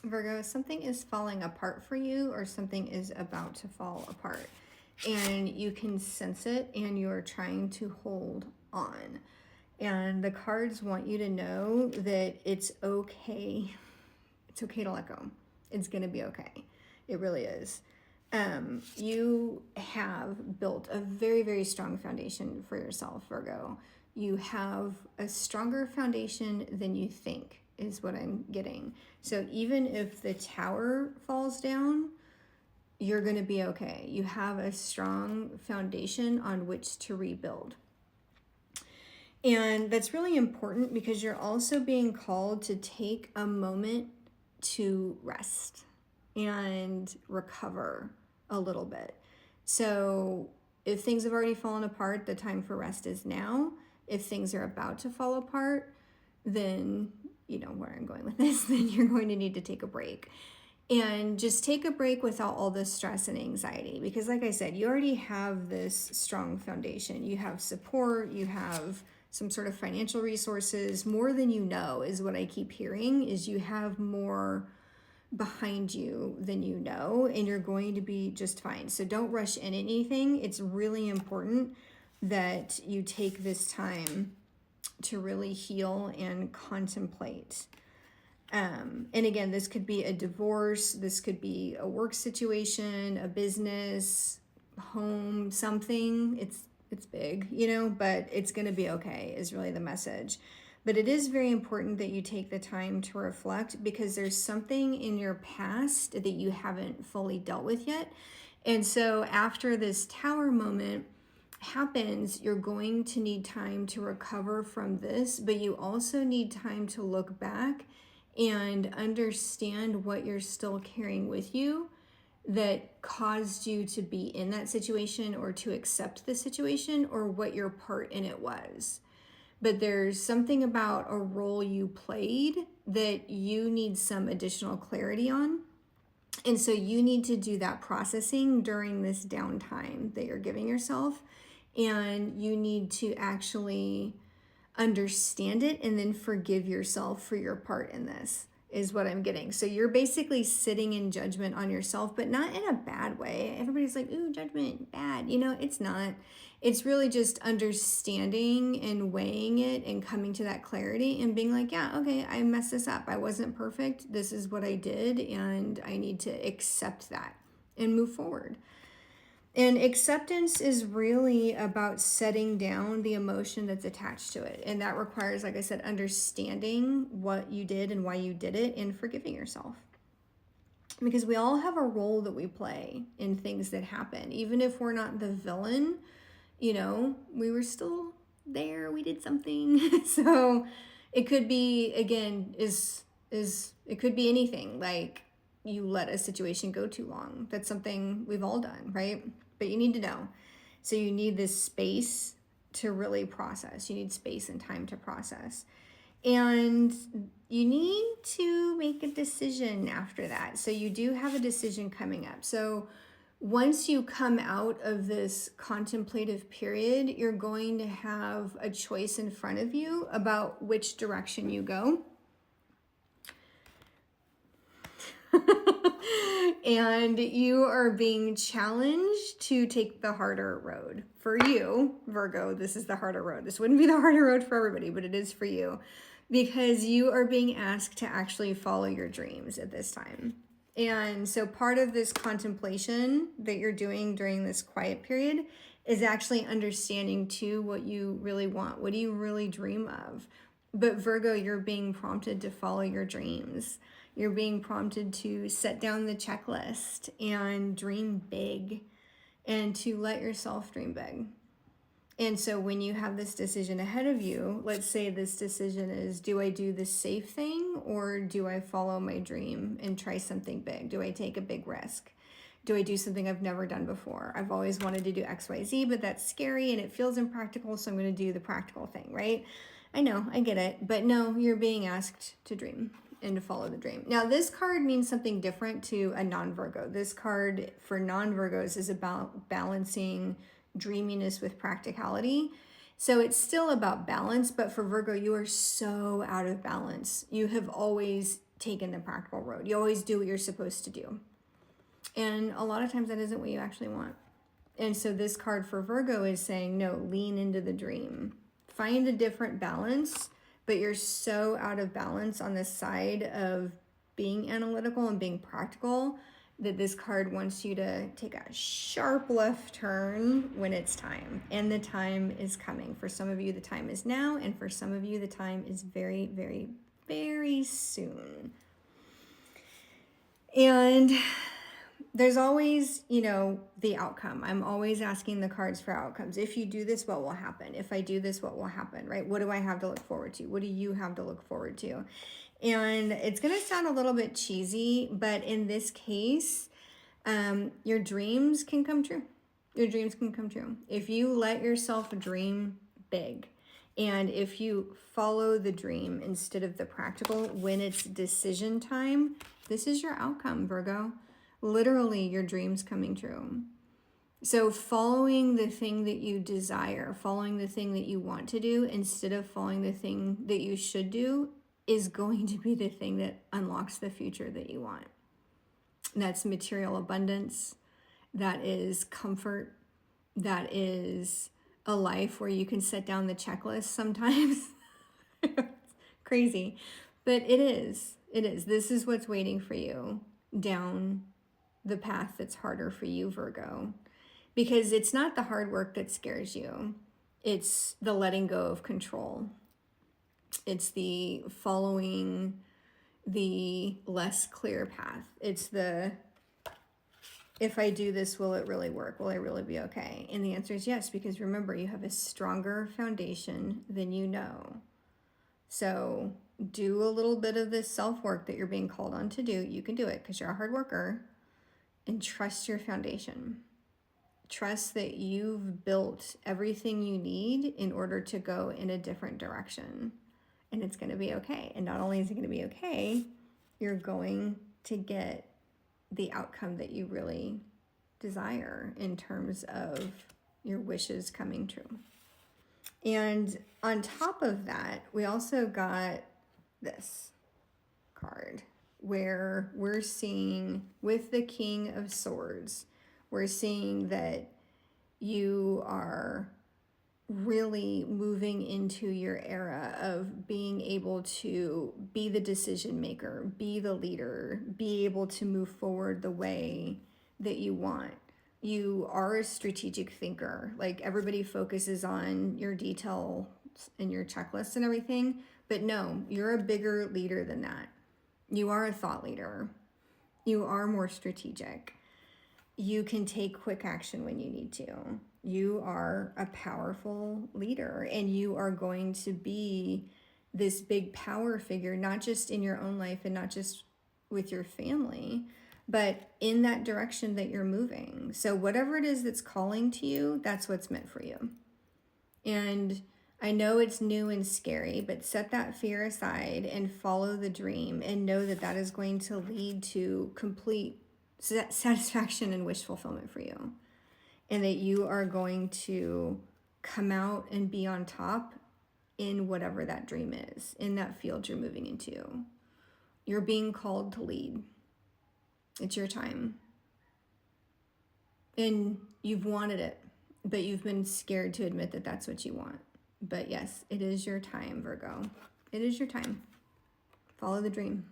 Virgo, something is falling apart for you, or something is about to fall apart. And you can sense it, and you're trying to hold on. And the cards want you to know that it's okay. It's okay to let go. It's going to be okay. It really is. You have built a very, very strong foundation for yourself, Virgo. You have a stronger foundation than you think, is what I'm getting. So even if the tower falls down, you're going to be okay. You have a strong foundation on which to rebuild. And that's really important because you're also being called to take a moment to rest and recover a little bit. So if things have already fallen apart, the time for rest is now. If things are about to fall apart, then you know where I'm going with this, then you're going to need to take a break. And just take a break without all the stress and anxiety. Because like I said, you already have this strong foundation. You have support, you have some sort of financial resources, more than you know is what I keep hearing, is you have more behind you than you know, and you're going to be just fine. So don't rush in anything. It's really important that you take this time to really heal and contemplate. And again, this could be a divorce, this could be a work situation, a business, home, something. It's big, you know, but it's going to be okay is really the message. But it is very important that you take the time to reflect, because there's something in your past that you haven't fully dealt with yet. And so after this tower moment happens, you're going to need time to recover from this, but you also need time to look back and understand what you're still carrying with you that caused you to be in that situation or to accept the situation, or what your part in it was. But there's something about a role you played that you need some additional clarity on. And so you need to do that processing during this downtime that you're giving yourself. And you need to actually understand it and then forgive yourself for your part in this, is what I'm getting. So you're basically sitting in judgment on yourself, but not in a bad way. Everybody's like, ooh, judgment, bad. You know, it's not. It's really just understanding and weighing it and coming to that clarity and being like, yeah, okay, I messed this up. I wasn't perfect. This is what I did, and I need to accept that and move forward. And acceptance is really about setting down the emotion that's attached to it. And that requires, like I said, understanding what you did and why you did it, and forgiving yourself. Because we all have a role that we play in things that happen. Even if we're not the villain, you know, we were still there, we did something. So it could be, again, it could be anything. Like, you let a situation go too long. That's something we've all done, right? But you need to know. So you need this space to really process. You need space and time to process. And you need to make a decision after that. So you do have a decision coming up. So once you come out of this contemplative period, you're going to have a choice in front of you about which direction you go. And you are being challenged to take the harder road. For you, Virgo, this is the harder road. This wouldn't be the harder road for everybody, but it is for you, because you are being asked to actually follow your dreams at this time. And so part of this contemplation that you're doing during this quiet period is actually understanding too what you really want. What do you really dream of? But Virgo, you're being prompted to follow your dreams. You're being prompted to set down the checklist and dream big, and to let yourself dream big. And so when you have this decision ahead of you, let's say this decision is, do I do the safe thing, or do I follow my dream and try something big? Do I take a big risk? Do I do something I've never done before? I've always wanted to do XYZ, but that's scary and it feels impractical, so I'm going to do the practical thing, right? I know, I get it, but no, you're being asked to dream and to follow the dream. Now, this card means something different to a non-Virgo. This card for non-Virgos is about balancing dreaminess with practicality. So it's still about balance, but for Virgo, you are so out of balance. You have always taken the practical road. You always do what you're supposed to do. And a lot of times that isn't what you actually want. And so this card for Virgo is saying, no, lean into the dream. Find a different balance, but you're so out of balance on the side of being analytical and being practical that this card wants you to take a sharp left turn when it's time. And the time is coming. For some of you, the time is now. And for some of you, the time is very, very, very soon. And there's always, the outcome. I'm always asking the cards for outcomes. If you do this, what will happen? If I do this, what will happen, right? What do I have to look forward to? What do you have to look forward to? And it's going to sound a little bit cheesy, but in this case, your dreams can come true. Your dreams can come true. If you let yourself dream big, and if you follow the dream instead of the practical when it's decision time, this is your outcome, Virgo. Literally, your dreams coming true. So following the thing that you desire, following the thing that you want to do instead of following the thing that you should do is going to be the thing that unlocks the future that you want. That's material abundance. That is comfort. That is a life where you can set down the checklist sometimes. Crazy. But it is. It is. This is what's waiting for you down the path that's harder for you, Virgo. Because it's not the hard work that scares you. It's the letting go of control. It's the following the less clear path. It's the, if I do this, will it really work? Will I really be okay? And the answer is yes, because remember, you have a stronger foundation than you know. So do a little bit of this self-work that you're being called on to do. You can do it because you're a hard worker. And trust your foundation. Trust that you've built everything you need in order to go in a different direction. And it's going to be okay. And not only is it going to be okay, you're going to get the outcome that you really desire in terms of your wishes coming true. And on top of that, we also got this card where we're seeing with the King of Swords, we're seeing that you are really moving into your era of being able to be the decision maker, be the leader, be able to move forward the way that you want. You are a strategic thinker. Like, everybody focuses on your details and your checklists and everything, but no, you're a bigger leader than that. You are a thought leader. You are more strategic. You can take quick action when you need to. You are a powerful leader, and you are going to be this big power figure, not just in your own life and not just with your family, but in that direction that you're moving. So whatever it is that's calling to you, that's what's meant for you. And I know it's new and scary, but set that fear aside and follow the dream and know that that is going to lead to complete satisfaction and wish fulfillment for you. And that you are going to come out and be on top in whatever that dream is, in that field you're moving into. You're being called to lead. It's your time. And you've wanted it, but you've been scared to admit that that's what you want. But yes, it is your time, Virgo. It is your time. Follow the dream.